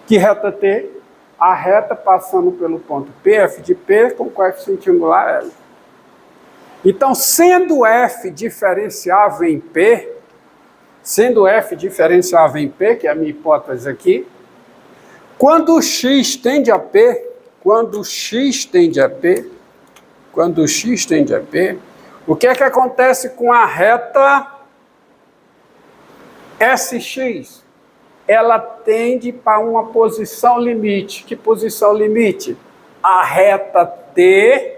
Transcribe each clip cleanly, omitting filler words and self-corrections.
Que reta T? A reta passando pelo ponto P, F de P, com coeficiente angular L. Então, sendo F diferenciável em P, que é a minha hipótese aqui, quando x tende a P, o que é que acontece com a reta SX? Ela tende para uma posição limite. Que posição limite? A reta T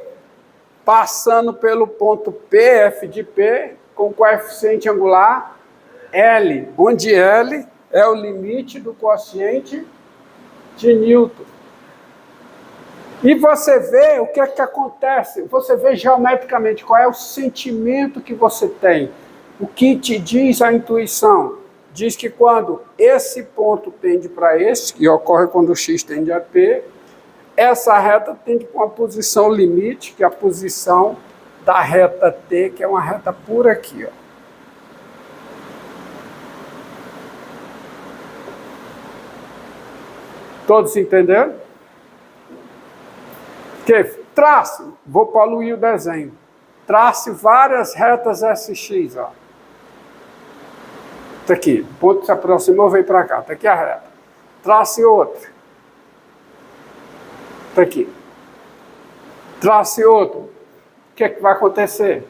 passando pelo ponto P, F de P, com coeficiente angular L, onde L é o limite do quociente de Newton. E você vê o que é que acontece, você vê geometricamente qual é o sentimento que você tem, o que te diz a intuição. Diz que quando esse ponto tende para esse, que ocorre quando o x tende a P, essa reta tende para uma posição limite, que é a posição da reta T, que é uma reta por aqui, ó. Todos entenderam? Que trace, vou poluir o desenho. Trace várias retas SX, ó. Tá aqui, o ponto se aproximou, veio para cá. Tá aqui a reta. Trace outra. Tá aqui. Trace outro. O que é que vai acontecer?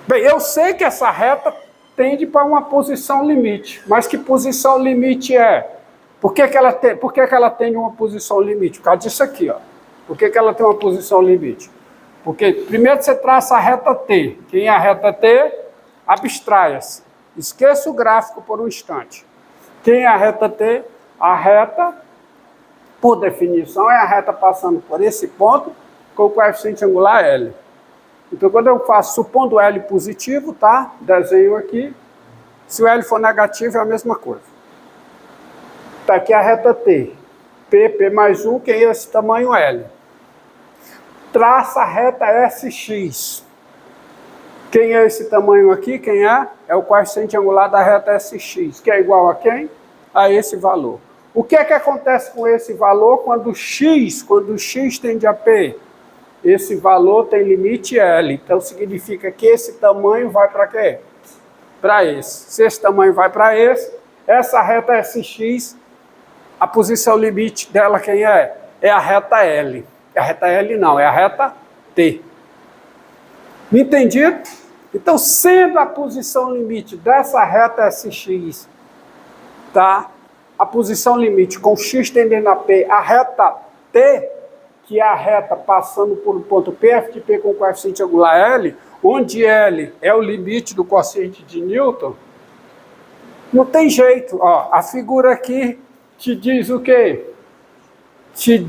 Bem, eu sei que essa reta tende para uma posição limite. Mas que posição limite é? Por que ela tem uma posição limite? Por causa disso aqui, ó. Por que ela tem uma posição limite? Porque primeiro você traça a reta T. Quem é a reta T? Abstraia-se. Esqueça o gráfico por um instante. Quem é a reta T? A reta, por definição, é a reta passando por esse ponto com o coeficiente angular L. Então, quando eu faço, supondo L positivo, tá? Desenho aqui. Se o L for negativo, é a mesma coisa. Está aqui a reta T. P mais 1, que é esse tamanho L. Traça a reta SX. Quem é esse tamanho aqui? Quem é? É o coeficiente angular da reta SX, que é igual a quem? A esse valor. O que é que acontece com esse valor quando x tende a P? Esse valor tem limite L. Então, significa que esse tamanho vai para quê? Para esse. Se esse tamanho vai para esse, essa reta SX, a posição limite dela quem é? É a reta L. A reta L não, é a reta T. Entendido? Então, sendo a posição limite dessa reta SX, tá? A posição limite com x tendendo a P, a reta T, que é a reta passando por um ponto P, F de P com coeficiente angular L, onde L é o limite do quociente de Newton, não tem jeito. Ó, a figura aqui te diz o quê? Te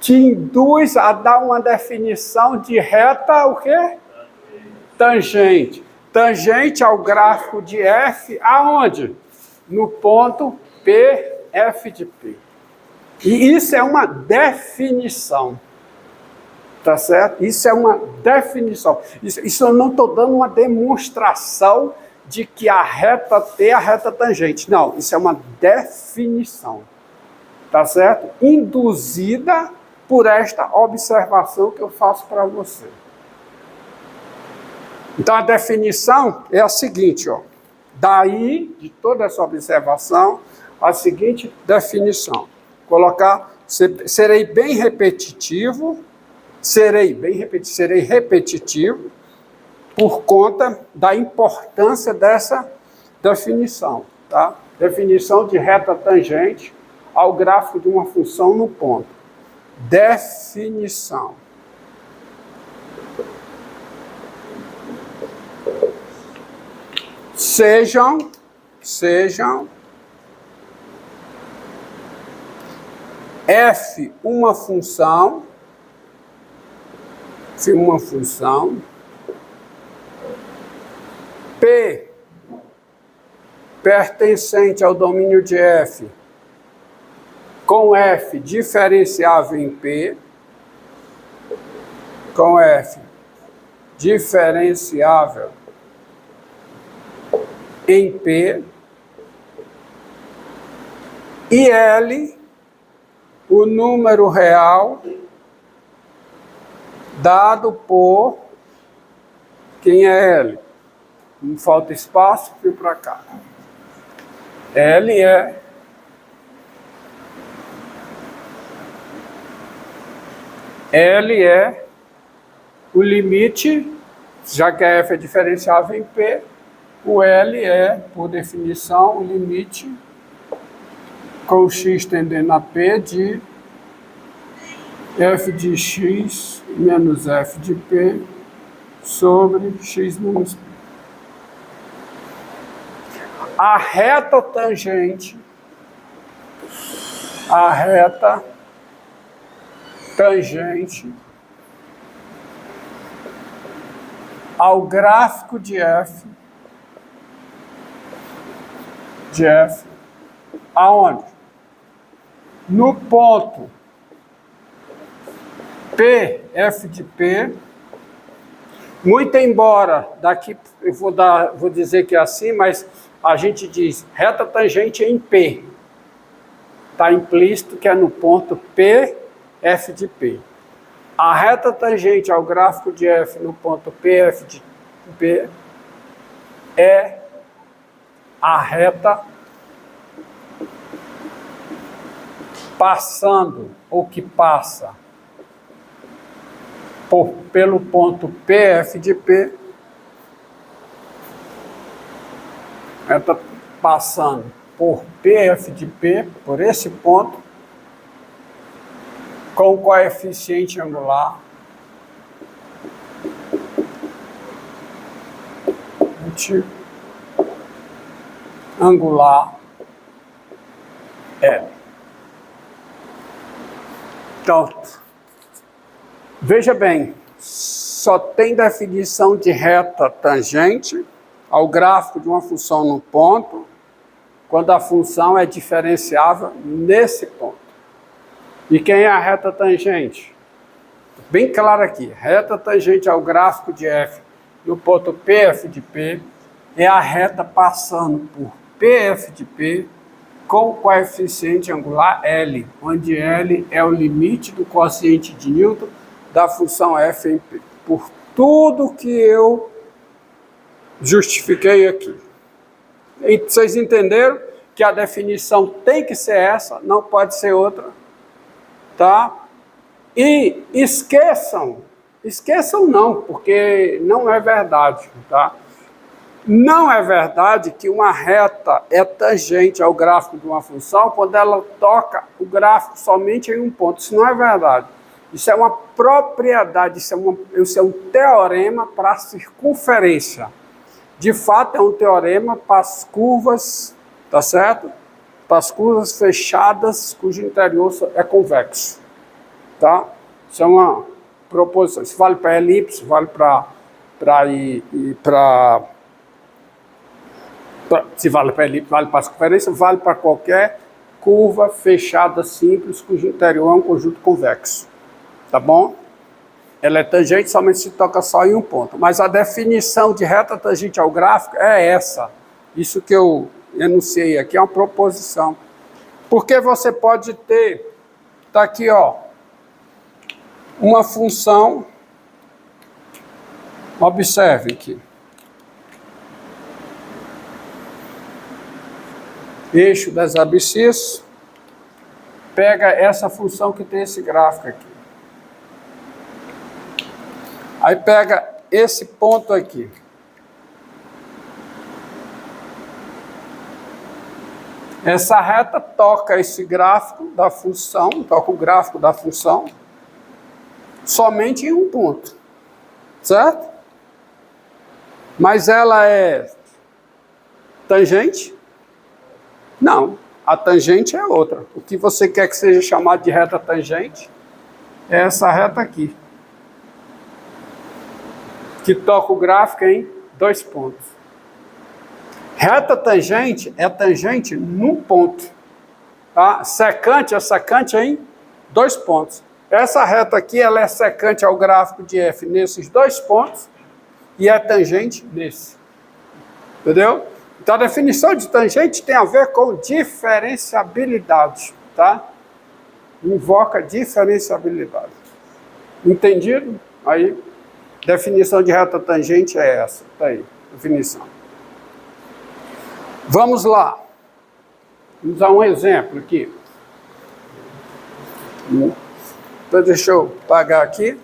induz a dar uma definição de reta, o quê? Tangente. Tangente ao gráfico de F, aonde? No ponto P, F de P. E isso é uma definição. Tá certo? Isso é uma definição. Isso eu não estou dando uma demonstração de que a reta T é a reta tangente. Não, isso é uma definição. Tá certo? Induzida por esta observação que eu faço para você. Então, a definição é a seguinte, ó. Daí, de toda essa observação, a seguinte definição. Colocar, serei repetitivo por conta da importância dessa definição, tá? Definição de reta tangente ao gráfico de uma função no ponto. Definição. Sejam f uma função, P pertencente ao domínio de F, com F diferenciável em P, com F diferenciável em P, e L o número real dado por quem é L. Não falta espaço, fui para cá. L é o limite, já que a F é diferenciável em P, o L é, por definição, o limite com x tendendo a P de f de x menos f de P sobre x menos P. A reta tangente ao gráfico de f, aonde? No ponto P, f de P, muito embora, daqui eu vou dizer que é assim, mas a gente diz reta tangente em P. Está implícito que é no ponto P, f de P. A reta tangente ao gráfico de f no ponto P, f de P é a reta passando, ou que passa, pelo ponto PF de P, está passando por PF de P, por esse ponto, com o coeficiente angular L. Então, veja bem, só tem definição de reta tangente ao gráfico de uma função no ponto, quando a função é diferenciável nesse ponto. E quem é a reta tangente? Bem claro aqui, reta tangente ao gráfico de f no ponto PF de P é a reta passando por PF de P com o coeficiente angular L, onde L é o limite do quociente de Newton da função f em P. Por tudo que eu justifiquei aqui. E vocês entenderam que a definição tem que ser essa, não pode ser outra, tá? E esqueçam não, porque não é verdade, tá? Não é verdade que uma reta é tangente ao gráfico de uma função quando ela toca o gráfico somente em um ponto. Isso não é verdade. Isso é uma propriedade, isso é um teorema para a circunferência. De fato, é um teorema para as curvas, tá certo? Para as curvas fechadas, cujo interior é convexo, tá? Isso é uma proposição. Isso vale para elipse, vale se vale para elipse, vale para a circunferência, vale para qualquer curva fechada simples, cujo interior é um conjunto convexo, tá bom? Ela é tangente, somente se toca só em um ponto. Mas a definição de reta tangente ao gráfico é essa. Isso que eu enunciei aqui é uma proposição. Porque você pode ter, tá aqui, ó, uma função, observe aqui. Eixo das abscissas, pega essa função que tem esse gráfico aqui. Aí pega esse ponto aqui. Essa reta toca esse gráfico da função, toca o gráfico da função, somente em um ponto, certo? Mas ela é tangente? Não, a tangente é outra. O que você quer que seja chamado de reta tangente é essa reta aqui, que toca o gráfico em dois pontos. Reta tangente é tangente num ponto. Tá? Secante é secante em dois pontos. Essa reta aqui ela é secante ao gráfico de f nesses dois pontos e é tangente nesse. Entendeu? Então a definição de tangente tem a ver com diferenciabilidade. Tá? invoca diferenciabilidade. Entendido? Aí, definição de reta tangente é essa. Está aí, definição. Vamos lá. Vamos dar um exemplo aqui. Então, deixa eu apagar aqui.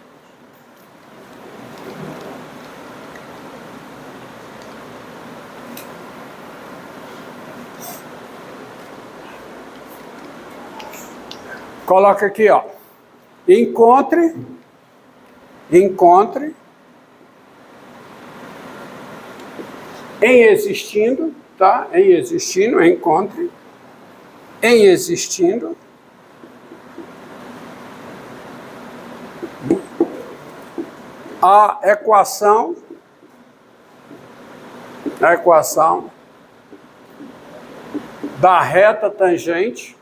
Coloca aqui, ó. Encontre em existindo, tá? Em existindo, encontre em existindo a equação da reta tangente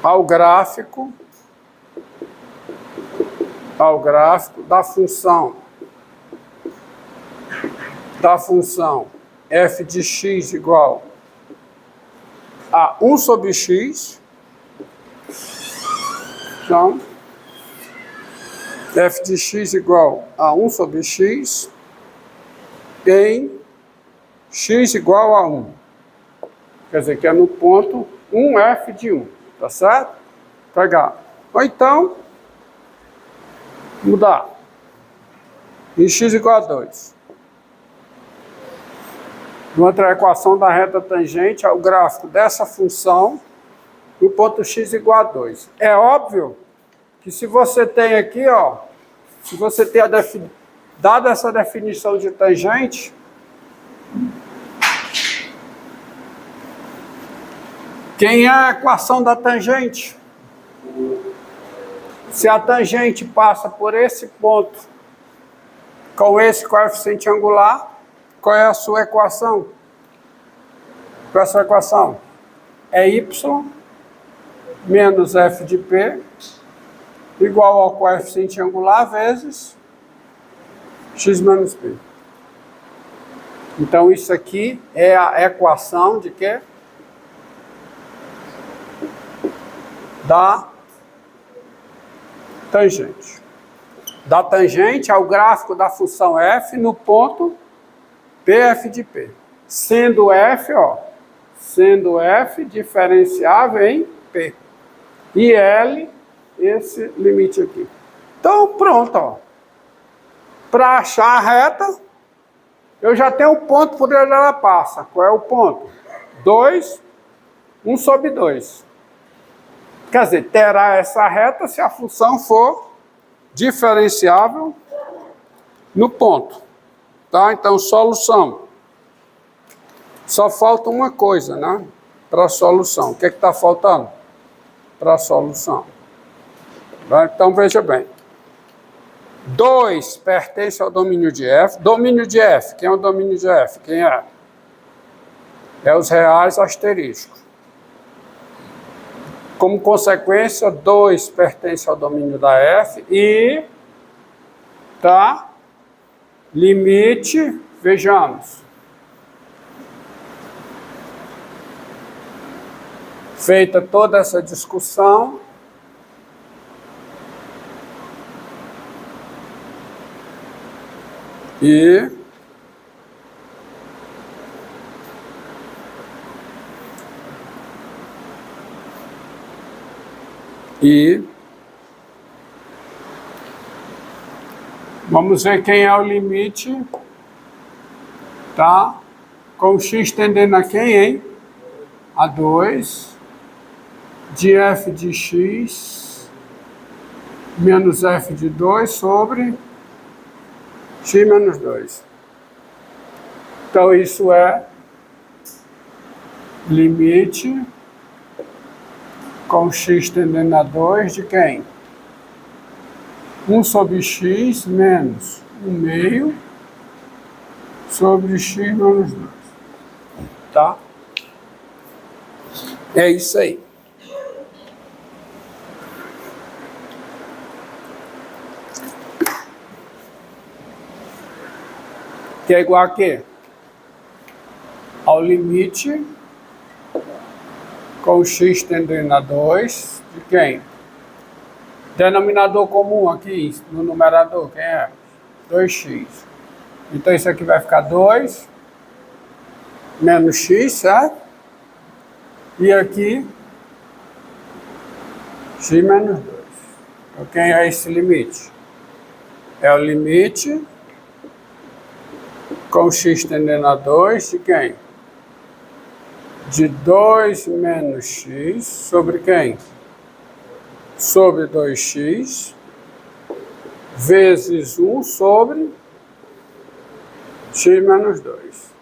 ao gráfico da função f de x igual a 1 sobre x. Então, f de x igual a 1 sobre x em x igual a 1. Quer dizer que é no ponto 1f de 1, tá certo? Pegar. Ou então, mudar. Em x igual a 2. Outra equação da reta tangente ao gráfico dessa função no ponto x igual a 2. É óbvio que se você tem aqui, ó, se você tem dado essa definição de tangente, quem é a equação da tangente? Se a tangente passa por esse ponto com esse coeficiente angular, qual é a sua equação? Qual é a sua equação? É y menos f de p igual ao coeficiente angular vezes x menos p. Então, isso aqui é a equação de quê? Da tangente. Da tangente ao gráfico da função f no ponto pf de p. Sendo f, ó, sendo f diferenciável em p. E L, esse limite aqui. Então, pronto, ó. Para achar a reta, eu já tenho o ponto por onde ela passa. Qual é o ponto? 2, 1 sobre 2. Quer dizer, terá essa reta se a função for diferenciável no ponto. Tá? Então, solução. Só falta uma coisa, né? Para a solução. O que está faltando? Para a solução. Então, veja bem. 2 pertence ao domínio de f. Domínio de f. Quem é o domínio de f? Quem é? É os reais asterísticos. Como consequência, 2 pertence ao domínio da f e tá, limite, vejamos. Feita toda essa discussão, e vamos ver quem é o limite, tá? Com o x tendendo a quem, hein? A 2 de f de x menos f de 2 sobre x menos 2. Então, isso é limite com x tendendo a 2 de quem? 1 sobre x menos 1 meio sobre x menos 2. Tá? É isso aí. Que é igual a quê? ao limite com x tendendo a 2 de quem? Denominador comum aqui no numerador, quem é? 2x. Então isso aqui vai ficar 2 menos x, certo? E aqui x menos 2. Então quem é esse limite? É o limite com x tendendo a 2 de quem? De 2 menos x sobre quem? Sobre 2x vezes 1 sobre x menos 2,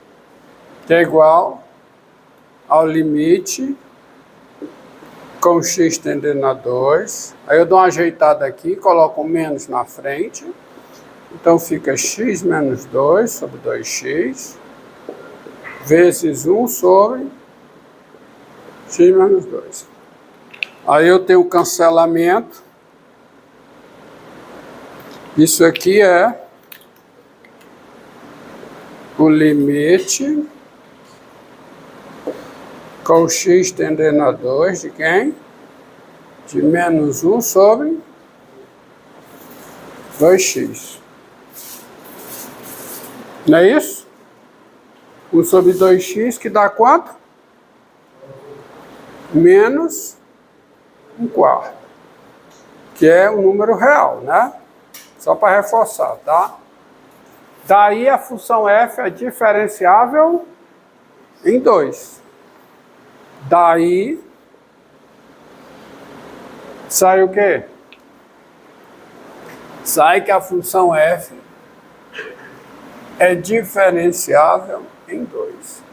que é igual ao limite com x tendendo a 2. Aí eu dou uma ajeitada aqui, coloco o menos na frente. Então fica x menos 2 sobre 2x vezes 1 sobre x menos 2. Aí eu tenho o cancelamento. Isso aqui é o limite com x tendendo a 2 de quem? De menos 1 sobre 2x. Não é isso? 1 sobre 2x que dá quanto? Menos 1/4. Que é um número real, né? Só para reforçar, tá? Daí a função f é diferenciável em 2. Daí sai o quê? Sai que a função f é diferenciável em 2.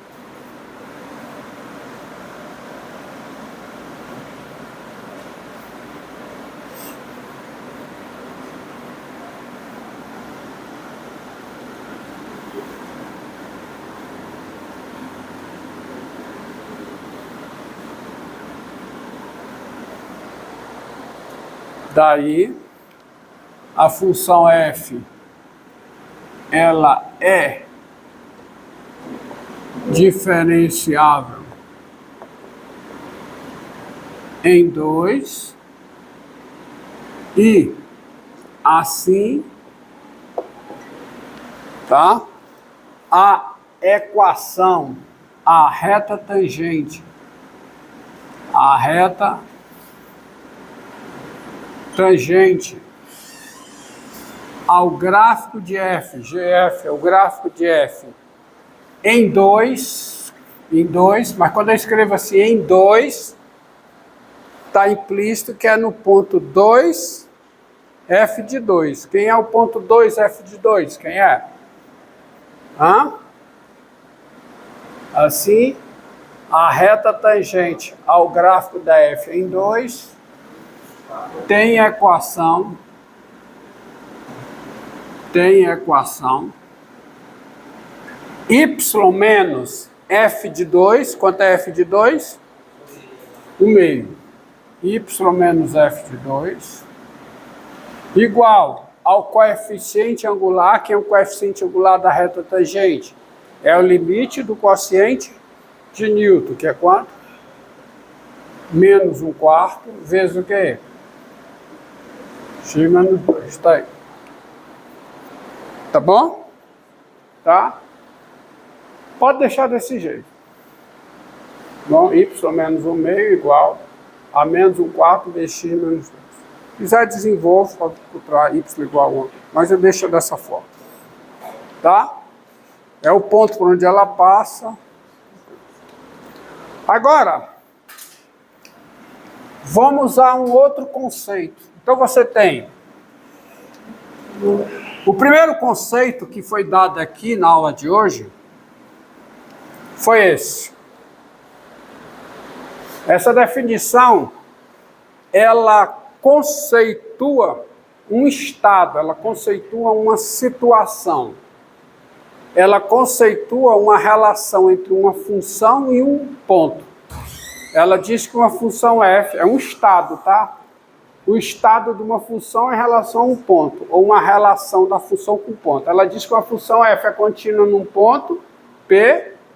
Daí, a função f, ela é diferenciável em 2 e, assim, tá? A equação, a reta tangente ao gráfico de f, GF é o gráfico de f, em 2, mas quando eu escrevo assim em 2, está implícito que é no ponto 2, f de 2. Quem é o ponto 2, f de 2? Quem é? Assim, a reta tangente ao gráfico da f em 2 tem equação y menos f de 2, quanto é f de 2? 1/2. Y menos f de 2 igual ao coeficiente angular, que é o coeficiente angular da reta tangente. É o limite do quociente de Newton, que é quanto? Menos 1/4 vezes o quê? X menos 2, tá aí. Tá bom? Tá? Pode deixar desse jeito. Bom, y menos 1/2 igual a menos 1/4 vezes x menos 2. Se quiser desenvolve, pode encontrar y igual a 1, mas eu deixo dessa forma. Tá? É o ponto por onde ela passa. Agora, vamos a um outro conceito. Então você tem o primeiro conceito que foi dado aqui na aula de hoje foi esse. Essa definição, ela conceitua um estado, ela conceitua uma situação, ela conceitua uma relação entre uma função e um ponto. Ela diz que uma função f é um estado, tá? O estado de uma função em relação a um ponto, ou uma relação da função com ponto. Ela diz que uma função f é contínua num ponto, P,